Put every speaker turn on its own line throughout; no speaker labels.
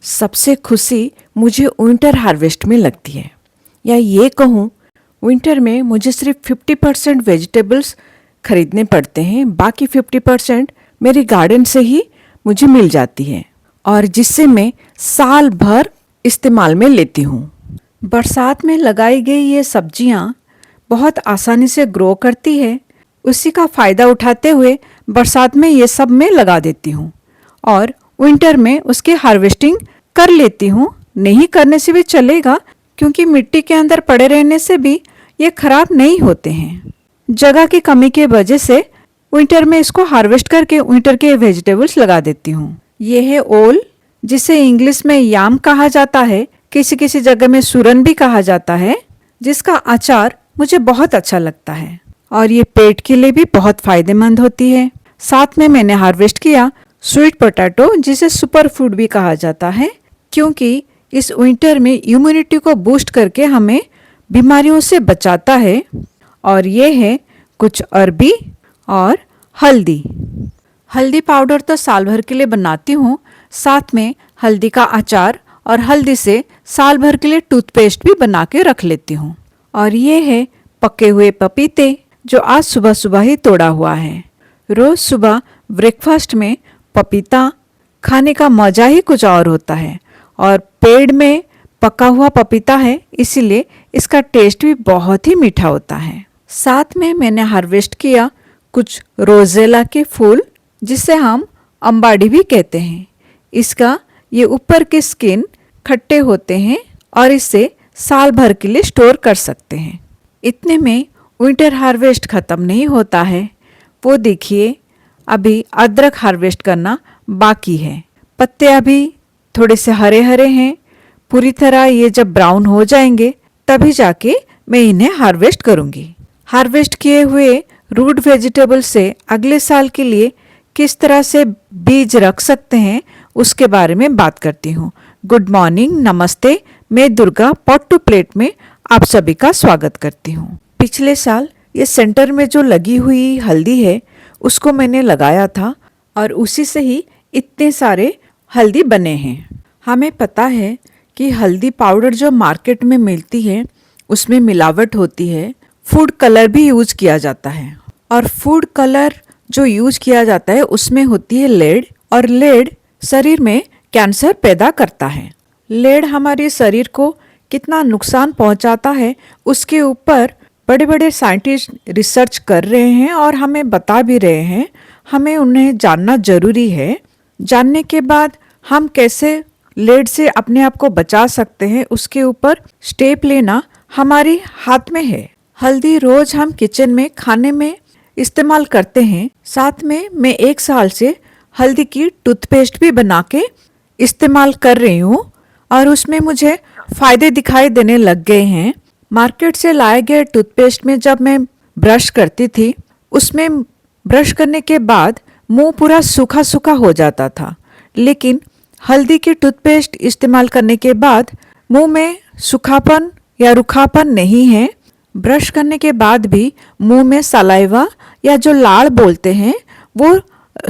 सबसे खुशी मुझे विंटर हार्वेस्ट में लगती है, या ये कहूँ विंटर में मुझे सिर्फ 50% वेजिटेबल्स खरीदने पड़ते हैं, बाकी 50% मेरे गार्डन से ही मुझे मिल जाती है और जिससे मैं साल भर इस्तेमाल में लेती हूँ। बरसात में लगाई गई ये सब्जियाँ बहुत आसानी से ग्रो करती है। उसी का फ़ायदा उठाते हुए बरसात में ये सब मैं लगा देती हूँ और विंटर में उसकी हार्वेस्टिंग कर लेती हूँ। नहीं करने से भी चलेगा क्योंकि मिट्टी के अंदर पड़े रहने से भी ये खराब नहीं होते हैं। जगह की कमी के वजह से विंटर में इसको हार्वेस्ट करके विंटर के वेजिटेबल्स लगा देती हूँ। ये है ओल, जिसे इंग्लिश में याम कहा जाता है, किसी किसी जगह में सूरन भी कहा जाता है, जिसका अचार मुझे बहुत अच्छा लगता है और ये पेट के लिए भी बहुत फायदेमंद होती है। साथ में मैंने हार्वेस्ट किया स्वीट पोटैटो, जिसे सुपर फूड भी कहा जाता है, क्योंकि इस विंटर में इम्यूनिटी को बूस्ट करके हमें बीमारियों से बचाता है। और ये है कुछ अरबी और हल्दी। हल्दी पाउडर तो साल भर के लिए बनाती हूँ, साथ में हल्दी का अचार और हल्दी से साल भर के लिए टूथपेस्ट भी बना के रख लेती हूँ। और ये है पके हुए पपीते, जो आज सुबह सुबह ही तोड़ा हुआ है। रोज सुबह ब्रेकफास्ट में पपीता खाने का मजा ही कुछ और होता है और पेड़ में पका हुआ पपीता है, इसीलिए इसका टेस्ट भी बहुत ही मीठा होता है। साथ में मैंने हार्वेस्ट किया कुछ रोजेला के फूल, जिसे हम अंबाड़ी भी कहते हैं। इसका ये ऊपर के स्किन खट्टे होते हैं और इसे साल भर के लिए स्टोर कर सकते हैं। इतने में विंटर हार्वेस्ट खत्म नहीं होता है। वो देखिए, अभी अदरक हार्वेस्ट करना बाकी है। पत्ते अभी थोड़े से हरे हरे हैं, पूरी तरह ये जब ब्राउन हो जाएंगे तभी जाके मैं इन्हें हार्वेस्ट करूंगी। हार्वेस्ट किए हुए रूट वेजिटेबल से अगले साल के लिए किस तरह से बीज रख सकते हैं उसके बारे में बात करती हूँ। गुड मॉर्निंग, नमस्ते, मैं दुर्गा पॉट टू प्लेट में आप सभी का स्वागत करती हूँ। पिछले साल ये सेंटर में जो लगी हुई हल्दी है उसको मैंने लगाया था और उसी से ही इतने सारे हल्दी बने हैं। हमें पता है कि हल्दी पाउडर जो मार्केट में मिलती है उसमें मिलावट होती है, फूड कलर भी यूज किया जाता है और फूड कलर जो यूज किया जाता है उसमें होती है लेड, और लेड शरीर में कैंसर पैदा करता है। लेड हमारे शरीर को कितना नुकसान पहुंचाता है उसके ऊपर बड़े बड़े साइंटिस्ट रिसर्च कर रहे हैं और हमें बता भी रहे हैं। हमें उन्हें जानना जरूरी है। जानने के बाद हम कैसे लेड से अपने आप को बचा सकते हैं उसके ऊपर स्टेप लेना हमारे हाथ में है। हल्दी रोज हम किचन में खाने में इस्तेमाल करते हैं। साथ में मैं 1 साल से हल्दी की टूथपेस्ट भी बना के इस्तेमाल कर रही हूँ और उसमें मुझे फायदे दिखाई देने लग गए हैं। मार्केट से लाए गए टूथपेस्ट में जब मैं ब्रश करती थी, उसमें ब्रश करने के बाद मुंह पूरा सूखा सूखा हो जाता था, लेकिन हल्दी की टूथपेस्ट इस्तेमाल करने के बाद मुंह में सूखापन या रूखापन नहीं है। ब्रश करने के बाद भी मुंह में सलाइवा या जो लाड़ बोलते हैं वो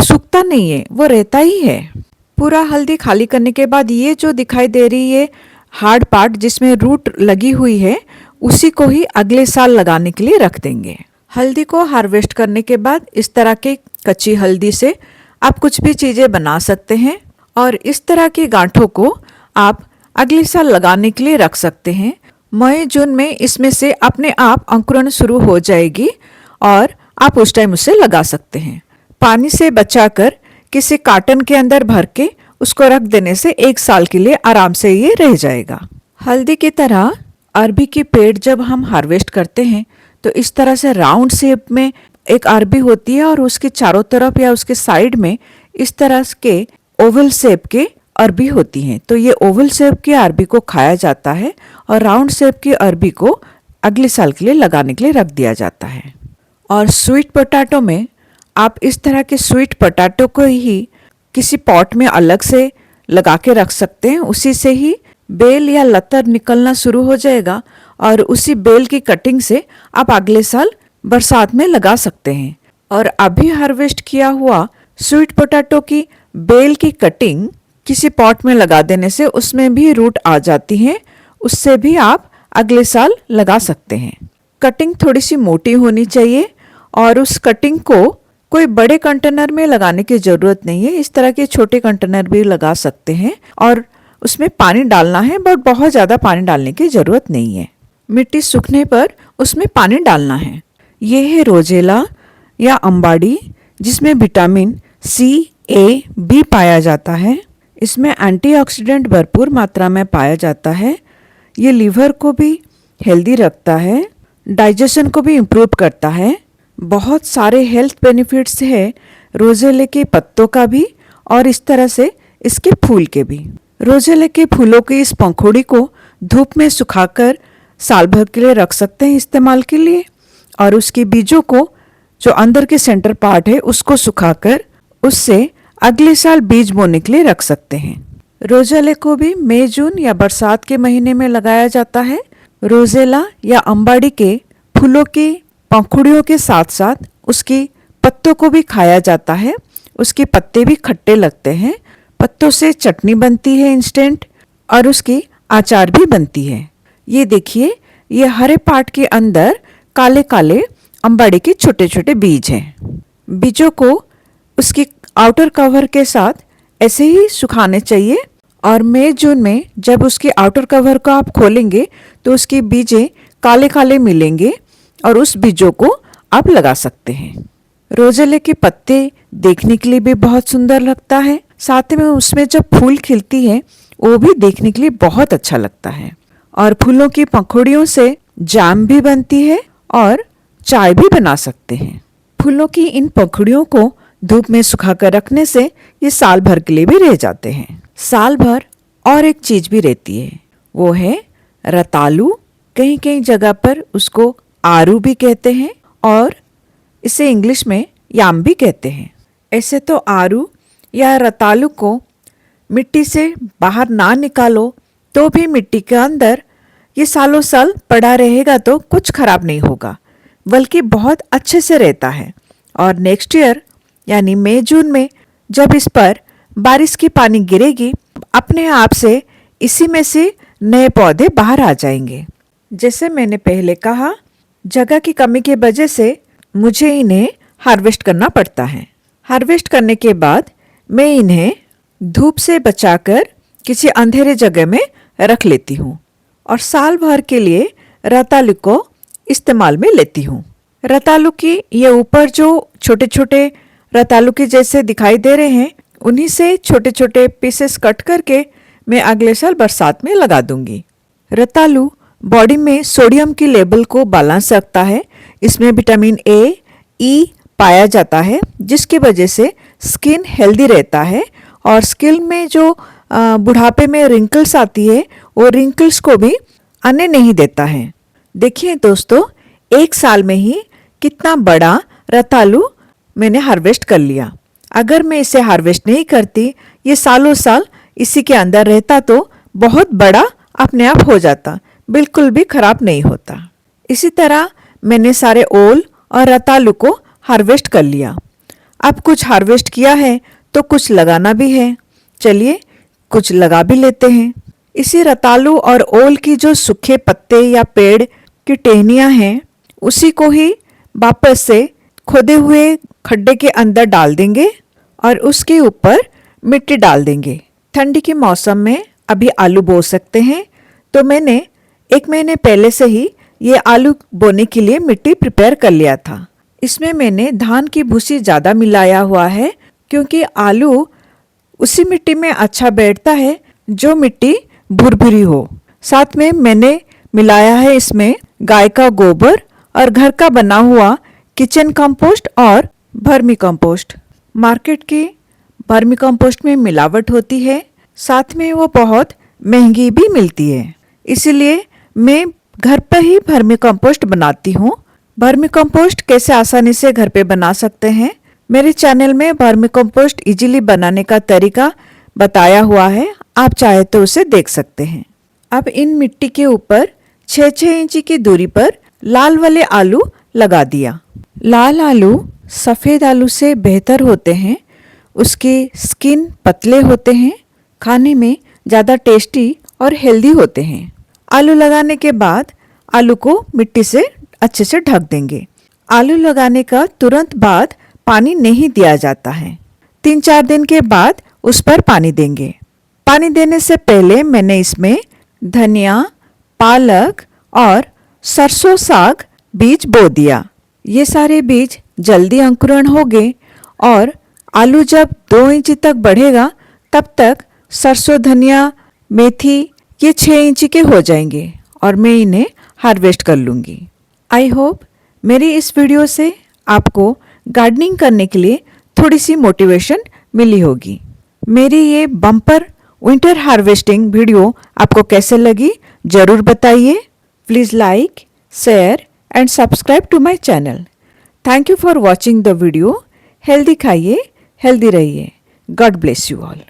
सूखता नहीं है, वो रहता ही है। पूरा हल्दी खाली करने के बाद ये जो दिखाई दे रही है हार्ड पार्ट जिसमें रूट लगी हुई है, उसी को ही अगले साल लगाने के लिए रख देंगे। हल्दी को हार्वेस्ट करने के बाद इस तरह के कच्ची हल्दी से आप कुछ भी चीज़ें बना सकते हैं और इस तरह की गांठों को आप अगले साल लगाने के लिए रख सकते हैं। मई जून में इसमें से अपने आप अंकुरण शुरू हो जाएगी और आप उस टाइम उसे लगा सकते हैं। पानी से बचाकर किसी कार्टन के अंदर भर के उसको रख देने से 1 साल के लिए आराम से ये रह जाएगा। हल्दी की तरह अरबी की पेड़ जब हम हार्वेस्ट करते हैं तो इस तरह से राउंड शेप में एक अरबी होती है और उसके चारों तरफ या उसके साइड में इस तरह के ओवल शेप के अरबी होती हैं। तो ये ओवल शेप की अरबी को खाया जाता है और राउंड शेप की अरबी को अगले साल के लिए लगाने के लिए रख दिया जाता है। और स्वीट पोटैटो में आप इस तरह के स्वीट पोटैटो को ही किसी पॉट में अलग से लगा के रख सकते हैं। उसी से ही बेल या लतर निकलना शुरू हो जाएगा और उसी बेल की कटिंग से आप अगले साल बरसात में लगा सकते हैं। और अभी हार्वेस्ट किया हुआ स्वीट पोटैटो की बेल की कटिंग किसी पॉट में लगा देने से उसमें भी रूट आ जाती हैं, उससे भी आप अगले साल लगा सकते हैं। कटिंग थोड़ी सी मोटी होनी चाहिए और उस कटिंग को कोई बड़े कंटेनर में लगाने की ज़रूरत नहीं है, इस तरह के छोटे कंटेनर भी लगा सकते हैं और उसमें पानी डालना है, बट बहुत ज़्यादा पानी डालने की ज़रूरत नहीं है। मिट्टी सूखने पर उसमें पानी डालना है। ये है रोजेला या अम्बाड़ी, जिसमें विटामिन सी, ए, बी पाया जाता है। इसमें एंटीऑक्सीडेंट भरपूर मात्रा में पाया जाता है। ये लीवर को भी हेल्दी रखता है, डाइजेशन को भी इम्प्रूव करता है। बहुत सारे हेल्थ बेनिफिट्स है रोजेले के पत्तों का भी और इस तरह से इसके फूल के भी। रोजेले के फूलों की इस पंखुड़ी को धूप में सुखाकर साल भर के लिए रख सकते हैं इस्तेमाल के लिए, और उसके बीजों को, जो अंदर के सेंटर पार्ट है, उसको सुखाकर उससे अगले साल बीज बोने के लिए रख सकते हैं। रोजेले को भी मई, जून या बरसात के महीने में लगाया जाता है। रोजेला या अम्बाड़ी के फूलों की पंखुड़ियों के साथ साथ उसकी पत्तों को भी खाया जाता है। उसके पत्ते भी खट्टे लगते हैं। पत्तों से चटनी बनती है इंस्टेंट, और उसकी अचार भी बनती है। ये देखिए, ये हरे पार्ट के अंदर काले काले अम्बाड़ी के छोटे छोटे बीज हैं। बीजों को उसकी आउटर कवर के साथ ऐसे ही सुखाने चाहिए, और मई जून में जब उसके आउटर कवर को आप खोलेंगे तो उसके बीजे काले काले मिलेंगे और उस बीजों को आप लगा सकते हैं। रोजेले के पत्ते देखने के लिए भी बहुत सुंदर लगता है, साथ में उसमें जब फूल खिलती है वो भी देखने के लिए बहुत अच्छा लगता है। और फूलों की पंखुड़ियों से जाम भी बनती है और चाय भी बना सकते हैं। फूलों की इन पंखुड़ियों को धूप में सुखाकर रखने से ये साल भर के लिए भी रह जाते हैं। साल भर और एक चीज भी रहती है, वो है रतालू। कहीं कहीं जगह पर उसको आरू भी कहते हैं और इसे इंग्लिश में याम भी कहते हैं। ऐसे तो आरू या रतालू को मिट्टी से बाहर ना निकालो तो भी मिट्टी के अंदर ये सालों साल पड़ा रहेगा तो कुछ खराब नहीं होगा, बल्कि बहुत अच्छे से रहता है। और नेक्स्ट ईयर यानी मई जून में जब इस पर बारिश की पानी गिरेगी, अपने आप से इसी में से नए पौधे बाहर आ जाएंगे। जैसे मैंने पहले कहा, जगह की कमी की वजह से मुझे इन्हें हार्वेस्ट करना पड़ता है। हार्वेस्ट करने के बाद मैं इन्हें धूप से बचाकर किसी अंधेरे जगह में रख लेती हूँ और साल भर के लिए रतालू को इस्तेमाल में लेती हूँ। रतालू की ये ऊपर जो छोटे छोटे रतालू के जैसे दिखाई दे रहे हैं, उन्हीं से छोटे छोटे पीसेस कट करके मैं अगले साल बरसात में लगा दूंगी। रतालू बॉडी में सोडियम की लेवल को बैलेंस रखता है। इसमें विटामिन ए, ई पाया जाता है, जिसकी वजह से स्किन हेल्दी रहता है और स्किन में जो बुढ़ापे में रिंकल्स आती है, वो रिंकल्स को भी आने नहीं देता है। देखिए दोस्तों, एक साल में ही कितना बड़ा रतालू मैंने हार्वेस्ट कर लिया। अगर मैं इसे हार्वेस्ट नहीं करती, ये सालों साल इसी के अंदर रहता तो बहुत बड़ा अपने आप हो जाता, बिल्कुल भी खराब नहीं होता। इसी तरह मैंने सारे ओल और रतालू को हार्वेस्ट कर लिया। अब कुछ हार्वेस्ट किया है तो कुछ लगाना भी है, चलिए कुछ लगा भी लेते हैं। इसी रतालू और ओल की जो सूखे पत्ते या पेड़ की टहनियाँ हैं, उसी को ही वापस से खोदे हुए खड्डे के अंदर डाल देंगे और उसके ऊपर मिट्टी डाल देंगे। ठंडी के मौसम में अभी आलू बो सकते हैं, तो मैंने 1 महीने पहले से ही ये आलू बोने के लिए मिट्टी प्रिपेयर कर लिया था। इसमें मैंने धान की भूसी ज़्यादा मिलाया हुआ है, क्योंकि आलू उसी मिट्टी में अच्छा बैठता है जो मिट्टी भुरभुरी हो। साथ में मैंने मिलाया है इसमें गाय का गोबर और घर का बना हुआ किचन कंपोस्ट और वर्मी कंपोस्ट। मार्केट के वर्मी कंपोस्ट में मिलावट होती है, साथ में वो बहुत महंगी भी मिलती है, इसीलिए मैं घर पर ही वर्मी कंपोस्ट बनाती हूँ। वर्मी कंपोस्ट कैसे आसानी से घर पे बना सकते हैं, मेरे चैनल में वर्मी कंपोस्ट इजीली बनाने का तरीका बताया हुआ है, आप चाहे तो उसे देख सकते हैं। अब इन मिट्टी के ऊपर 6-6 इंच की दूरी पर लाल वाले आलू लगा दिया। लाल आलू सफ़ेद आलू से बेहतर होते हैं, उसके स्किन पतले होते हैं, खाने में ज़्यादा टेस्टी और हेल्दी होते हैं। आलू लगाने के बाद आलू को मिट्टी से अच्छे से ढक देंगे। आलू लगाने का तुरंत बाद पानी नहीं दिया जाता है। 3-4 दिन के बाद उस पर पानी देंगे। पानी देने से पहले मैंने इसमें धनिया, पालक और सरसों साग बीज बो दिया। ये सारे बीज जल्दी अंकुरण हो गए और आलू जब 2 इंच तक बढ़ेगा तब तक सरसों, धनिया, मेथी ये 6 इंच के हो जाएंगे और मैं इन्हें हार्वेस्ट कर लूँगी। आई होप मेरी इस वीडियो से आपको गार्डनिंग करने के लिए थोड़ी सी मोटिवेशन मिली होगी। मेरी ये बम्पर विंटर हार्वेस्टिंग वीडियो आपको कैसे लगी ज़रूर बताइए। Please like, share and subscribe to my channel. Thank you for watching the video. Healthy खाइए, हेल्दी रहिए। God bless you all.